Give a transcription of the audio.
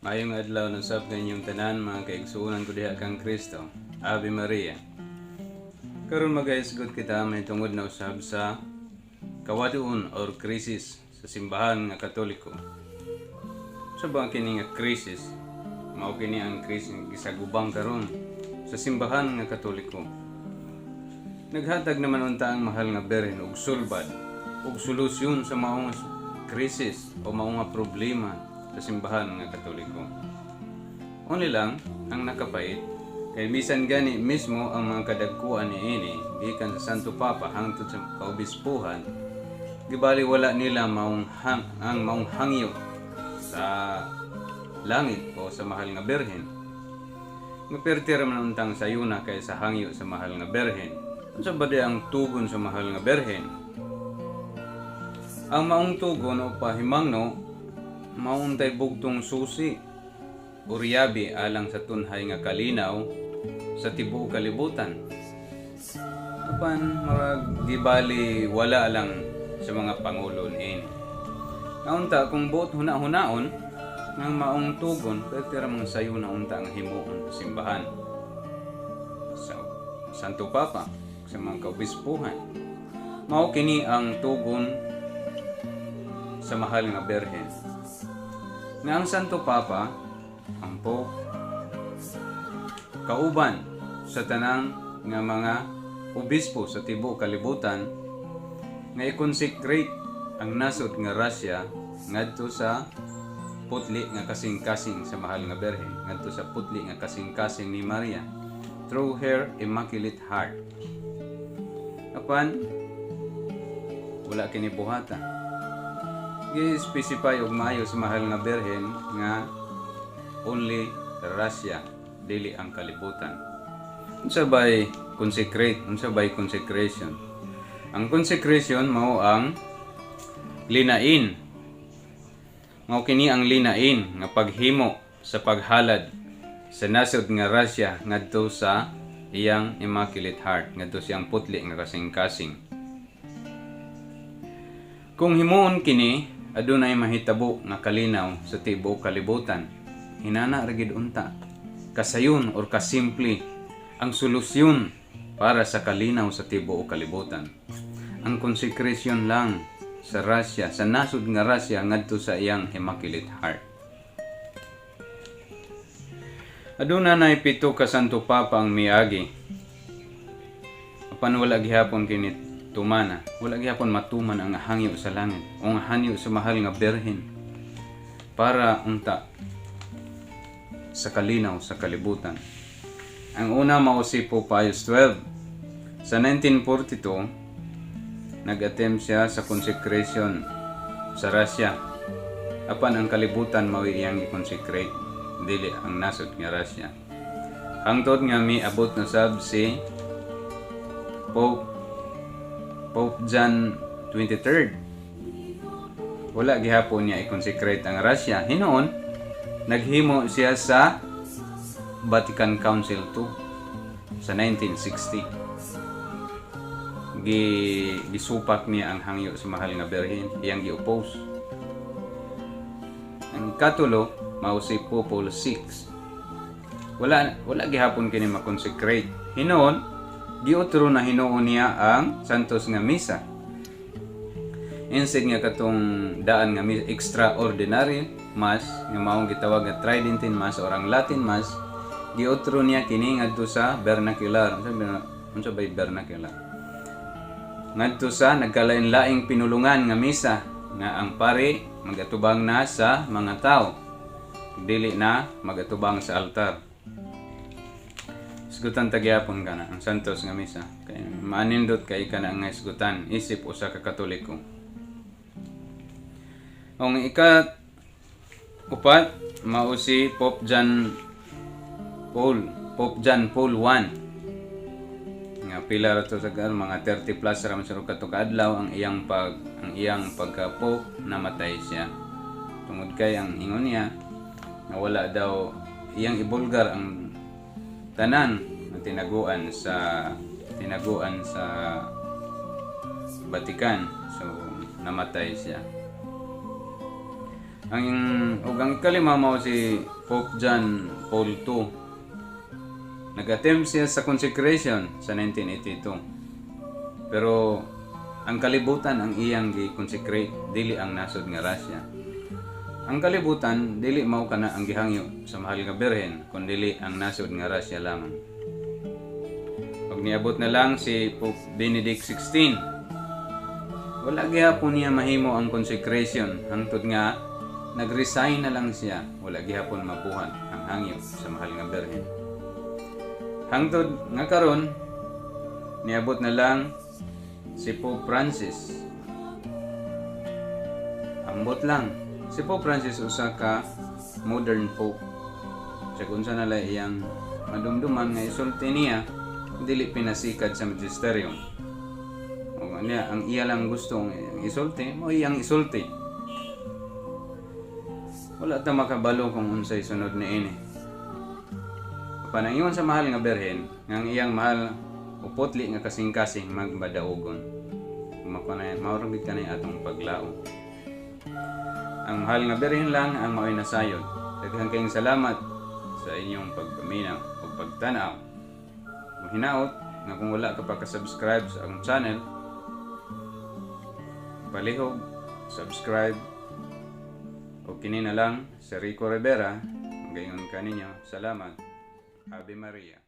Mayong adlaw na sab kaninyong tanan mga kaigsuonan ko diha kang Kristo. Ave Maria. Karon magaisgot kita may tungod na usab sa kawaduon or krisis sa simbahan nga Katoliko. Sa ba kini nga krisis? Mao kini ang krisis nga gisagubang karon sa simbahan nga Katoliko. Naghatag naman unta ang mahal nga berhen og sulbad og solusyon sa maong krisis o maong nga problema sa simbahan nga Katoliko. Unli lang ang nakapait kay bisan gani mismo ang mga kadagkuan niini gikan sa Santo Papa hangtod sa kaobispuhan, gibali wala nila maong hangyo sa langit o sa mahal nga berhen. Mapertira man untang sayuna kay sa hangyo sa mahal nga berhen. Unsa ba di ang tugon sa mahal nga berhen? Ang maong tugon o pahimangno mauntay bugtong susi uriyabi alang sa tunhay nga kalinaw sa tibuok kalibutan. Apan gibali wala lang sa mga pangulo niini. Naunta kung buot huna-hunaon ng maong tugon pertira mga sayo na unta ang himuon sa simbahan sa Santo Papa sa mga kaobispuhan. Mao kini ang tugon sa mahal nga berhen. Nga ang Santo Papa, ang Pope, kauban sa tanang nga mga obispo sa tibuok kalibutan nga i-consecrate ang nasod nga Russia ngadto sa putli nga kasing-kasing sa mahal nga berhen, ngadto sa putli nga kasing-kasing ni Maria through her Immaculate Heart. Apan wala kini buhata. I-specify og maayo sa mahal nga berhen nga only Russia, dili ang kalibutan. Unsa bay consecrate, unsa bay consecration? Ang consecration mao ang linain. Mao kini ang linain nga paghimo sa paghalad sa nasod nga Russia ngadto sa iyang Immaculate Heart, ngadto siyang putli nga kasing-kasing. Kung himuon kini adunay mahitabo nga kalinaw sa tibuok kalibutan, hinana ra gid unta kasayon or kasimple ang solusyon para sa kalinaw sa tibuok kalibutan. Ang consecration lang sa Russia, sa nasod nga Russia ngadto sa iyang Immaculate Heart. Aduna nay 7 ka Santo Papa ang miagi. Apan wala gihapon kini tumana, wala gyapon matuman ang hangyo sa langit o ang hangyo sa mahal nga berhen para unta sa kalinaw sa kalibutan. Ang una mao si Pope Pius XII. Sa 1942 nag-attempt siya sa consecration sa Russia. Apan ang kalibutan mao iyang i-consecrate, dili ang nasod nga Russia. Hangtod nga miabot na sab si Pope John 23rd. Wala gihapon niya i-consecrate ang Russia. Hinoon, naghimo siya sa Vatican Council II sa 1960. Gisupak niya ang hangyo sa mahal nga berhen, iyang gi-oppose. Ang katulo, mao si Pope Paul VI. Wala gihapon kini ma-consecrate. Hinoon, giotro na hinuon niya ang Santos nga Misa. Instead nga katong daan nga extraordinary Mass, nga maong gitawag nga Tridentine Mass or ang Latin Mass, giotro niya kini ngadto sa vernacular. Unsa bay vernacular? Ngadto sa nagkalain-laing pinulungan nga misa nga ang pari magatubang na sa mga tao, dili na magatubang sa altar. Isgutan tagyapon ka na ang Santos nga Misa. Kaya maanindot kay ka na nga isgutan isip usa ka Katoliko. Ang ika-upat mao si Pope John Paul I. Nga pila ra to sa mga 30 plus ra man sa katong adlaw ang iyang pagka-pope, namatay siya. Tungod kay ang ingon niya na wala daw iyang ibulgar ang tanan na tinaguan sa Vatican, so namatay siya. ang ikalima mao si Pope John Paul II. Nag-attempt siya sa consecration sa 1982. Pero ang kalibutan ang iyang gi-consecrate, dili ang nasod nga Russia. Ang kalibutan dili mao kana ang gihangyo sa mahal nga Birhen, kundi ang nasod nga Russia lamang. Pag niabot na lang si Pope Benedict XVI, wala gihapon niya mahimo ang consecration hangtod nga nag-resign na lang siya, wala gihapon mabuhat ang hangyo sa mahal nga Birhen. Hangtod nga karon niabot na lang si Pope Francis. Ambot lang. Si Pope Francis usa ka modern pope. Siya kung saan nala iyang madumduman nga isulti niya, dili pinasikad sa magisterium. O niya, ang iya lang gustong isulti, mo iyang isulti. Wala ta makabalo kung unsay sunod ni ini. Panangiwan sa mahal nga Birhen, ngang iyang mahal upotli nga kasing-kasing magbadaogon. Makunay, mauragid ka na atong paglao. Ang mahal nga Birhen lang ang mao'y nasayod. Daghang kayong salamat sa inyong pagpaminaw o pagtanaw. Kung hinaot, nga kung wala ka pa ka-subscribe sa akong channel, palihog, subscribe, o kini na lang si Rico Rivera. Gayon ka ninyo. Salamat. Ave Maria.